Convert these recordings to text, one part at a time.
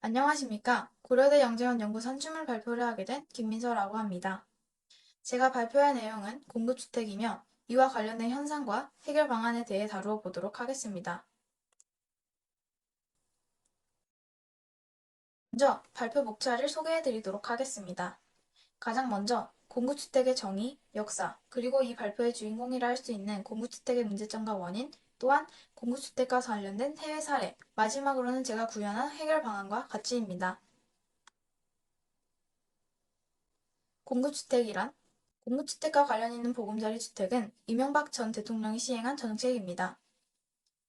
안녕하십니까. 고려대 영재원 연구 선출물 발표를 하게 된 김민서라고 합니다. 제가 발표할 내용은 공급주택이며 이와 관련된 현상과 해결 방안에 대해 다루어 보도록 하겠습니다. 먼저 발표 목차를 소개해 드리도록 하겠습니다. 가장 먼저 공급주택의 정의, 역사, 그리고 이 발표의 주인공이라 할 수 있는 공급주택의 문제점과 원인, 또한 공급주택과 관련된 해외 사례, 마지막으로는 제가 구현한 해결 방안과 가치입니다. 공급주택이란 공급주택과 관련 있는 보금자리 주택은 이명박 전 대통령이 시행한 정책입니다.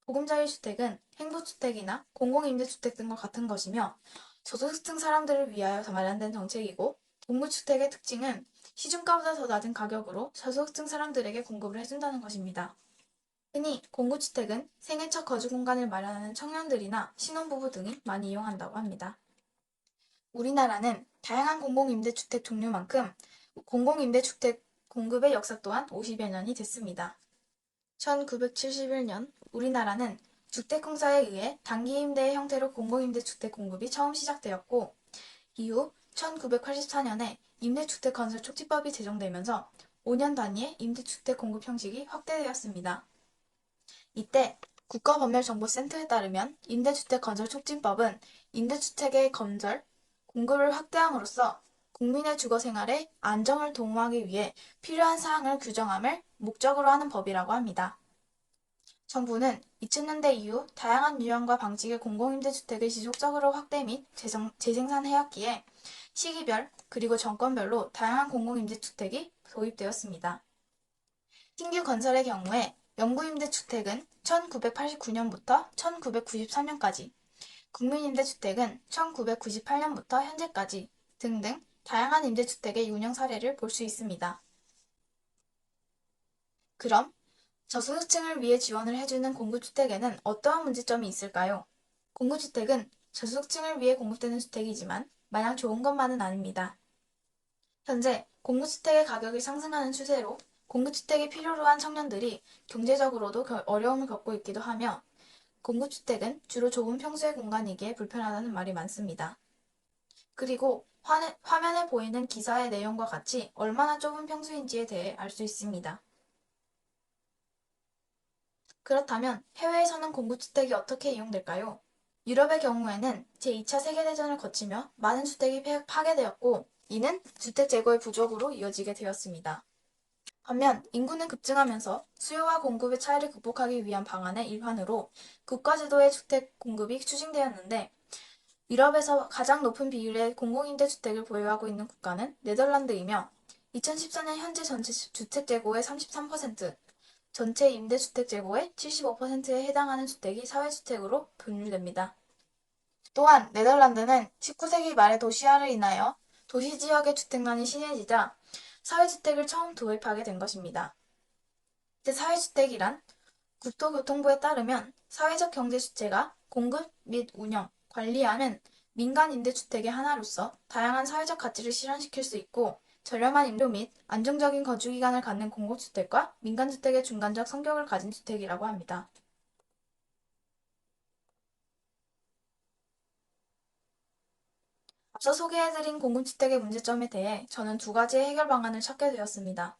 보금자리 주택은 행보주택이나 공공임대주택 등과 같은 것이며 저소득층 사람들을 위하여 마련된 정책이고, 공급주택의 특징은 시중가보다 더 낮은 가격으로 저소득층 사람들에게 공급을 해준다는 것입니다. 흔히 공급주택은 생애 첫 거주 공간을 마련하는 청년들이나 신혼부부 등이 많이 이용한다고 합니다. 우리나라는 다양한 공공임대주택 종류만큼 공공임대주택 공급의 역사 또한 50여 년이 됐습니다. 1971년 우리나라는 주택공사에 의해 단기임대의 형태로 공공임대주택 공급이 처음 시작되었고, 이후 1984년에 임대주택 건설 촉진법이 제정되면서 5년 단위의 임대주택 공급 형식이 확대되었습니다. 이때 국가법률정보센터에 따르면 임대주택 건설 촉진법은 임대주택의 건설, 공급을 확대함으로써 국민의 주거생활에 안정을 도모하기 위해 필요한 사항을 규정함을 목적으로 하는 법이라고 합니다. 정부는 2000년대 이후 다양한 유형과 방식의 공공임대주택을 지속적으로 확대 및 재생산해왔기에 시기별 그리고 정권별로 다양한 공공임대주택이 도입되었습니다. 신규 건설의 경우에 영구임대주택은 1989년부터 1993년까지, 국민임대주택은 1998년부터 현재까지 등등 다양한 임대주택의 운영 사례를 볼 수 있습니다. 그럼 저소득층을 위해 지원을 해주는 공급주택에는 어떠한 문제점이 있을까요? 공급주택은 저소득층을 위해 공급되는 주택이지만 마냥 좋은 것만은 아닙니다. 현재 공급주택의 가격이 상승하는 추세로 공급주택이 필요로 한 청년들이 경제적으로도 어려움을 겪고 있기도 하며, 공급주택은 주로 좁은 평수의 공간이기에 불편하다는 말이 많습니다. 그리고 화면에 보이는 기사의 내용과 같이 얼마나 좁은 평수인지에 대해 알 수 있습니다. 그렇다면 해외에서는 공급주택이 어떻게 이용될까요? 유럽의 경우에는 제2차 세계대전을 거치며 많은 주택이 파괴되었고, 이는 주택 재고의 부족으로 이어지게 되었습니다. 반면 인구는 급증하면서 수요와 공급의 차이를 극복하기 위한 방안의 일환으로 국가주도의 주택 공급이 추진되었는데, 유럽에서 가장 높은 비율의 공공임대주택을 보유하고 있는 국가는 네덜란드이며 2014년 현재 전체 주택 재고의 33%, 전체 임대주택 재고의 75%에 해당하는 주택이 사회주택으로 분류됩니다. 또한 네덜란드는 19세기 말의 도시화를 인하여 도시지역의 주택난이 심해지자 사회주택을 처음 도입하게 된 것입니다. 이때 사회주택이란 국토교통부에 따르면 사회적 경제주체가 공급 및 운영, 관리하는 민간 임대주택의 하나로서 다양한 사회적 가치를 실현시킬 수 있고, 저렴한 임대 및 안정적인 거주기간을 갖는 공공주택과 민간주택의 중간적 성격을 가진 주택이라고 합니다. 앞서 소개해드린 공공주택의 문제점에 대해 저는 두 가지의 해결 방안을 찾게 되었습니다.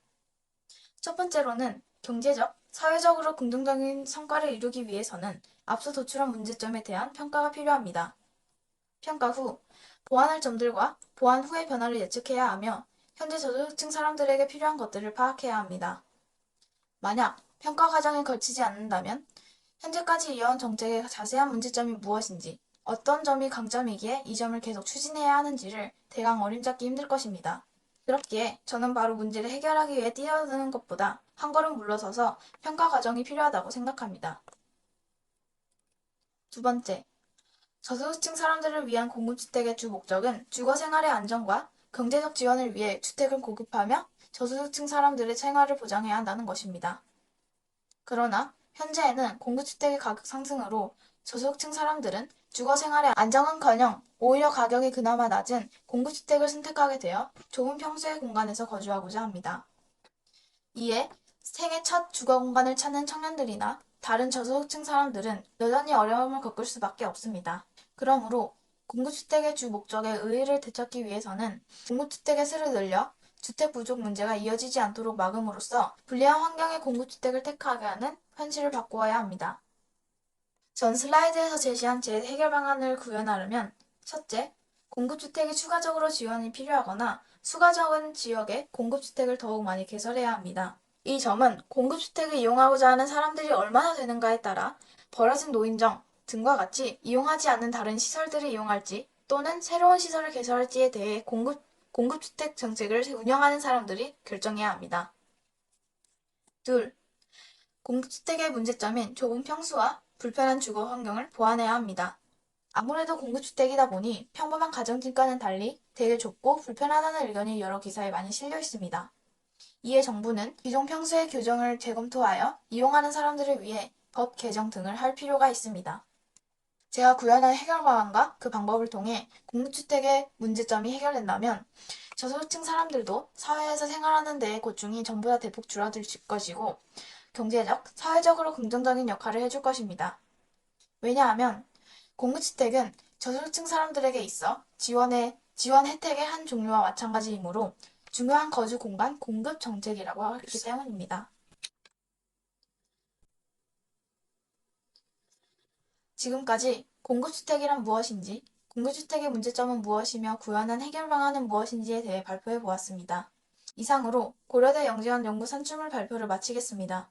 첫 번째로는 경제적, 사회적으로 긍정적인 성과를 이루기 위해서는 앞서 도출한 문제점에 대한 평가가 필요합니다. 평가 후 보완할 점들과 보완 후의 변화를 예측해야 하며 현재 저소득층 사람들에게 필요한 것들을 파악해야 합니다. 만약 평가 과정에 걸치지 않는다면 현재까지 이어온 정책의 자세한 문제점이 무엇인지, 어떤 점이 강점이기에 이 점을 계속 추진해야 하는지를 대강 어림잡기 힘들 것입니다. 그렇기에 저는 바로 문제를 해결하기 위해 뛰어드는 것보다 한 걸음 물러서서 평가 과정이 필요하다고 생각합니다. 두 번째, 저소득층 사람들을 위한 공급주택의 주 목적은 주거생활의 안정과 경제적 지원을 위해 주택을 공급하며 저소득층 사람들의 생활을 보장해야 한다는 것입니다. 그러나 현재에는 공급주택의 가격 상승으로 저소득층 사람들은 주거생활의 안정은커녕 오히려 가격이 그나마 낮은 공급주택을 선택하게 되어 좁은 평수의 공간에서 거주하고자 합니다. 이에 생애 첫 주거 공간을 찾는 청년들이나 다른 저소득층 사람들은 여전히 어려움을 겪을 수밖에 없습니다. 그러므로 공급주택의 주 목적의 의의를 되찾기 위해서는 공급주택의 수를 늘려 주택 부족 문제가 이어지지 않도록 막음으로써 불리한 환경의 공급주택을 택하게 하는 현실을 바꾸어야 합니다. 전 슬라이드에서 제시한 제 해결 방안을 구현하려면 첫째, 공급주택이 추가적으로 지원이 필요하거나 수가 적은 지역에 공급주택을 더욱 많이 개설해야 합니다. 이 점은 공급주택을 이용하고자 하는 사람들이 얼마나 되는가에 따라 벌어진 노인정 등과 같이 이용하지 않는 다른 시설들을 이용할지 또는 새로운 시설을 개설할지에 대해 공급주택 정책을 운영하는 사람들이 결정해야 합니다. 둘, 공급주택의 문제점인 좁은 평수와 불편한 주거 환경을 보완해야 합니다. 아무래도 공급주택이다 보니 평범한 가정집과는 달리 되게 좁고 불편하다는 의견이 여러 기사에 많이 실려 있습니다. 이에 정부는 기존 평수의 규정을 재검토하여 이용하는 사람들을 위해 법 개정 등을 할 필요가 있습니다. 제가 구현한 해결 방안과 그 방법을 통해 공급주택의 문제점이 해결된다면 저소득층 사람들도 사회에서 생활하는 데의 고충이 전보다 대폭 줄어들 것이고 경제적, 사회적으로 긍정적인 역할을 해줄 것입니다. 왜냐하면 공급주택은 저소득층 사람들에게 있어 지원 혜택의 한 종류와 마찬가지이므로 중요한 거주 공간 공급 정책이라고 하기 때문입니다. 지금까지 공급주택이란 무엇인지, 공급주택의 문제점은 무엇이며 구현한 해결 방안은 무엇인지에 대해 발표해 보았습니다. 이상으로 고려대 영재원 연구 산출물 발표를 마치겠습니다.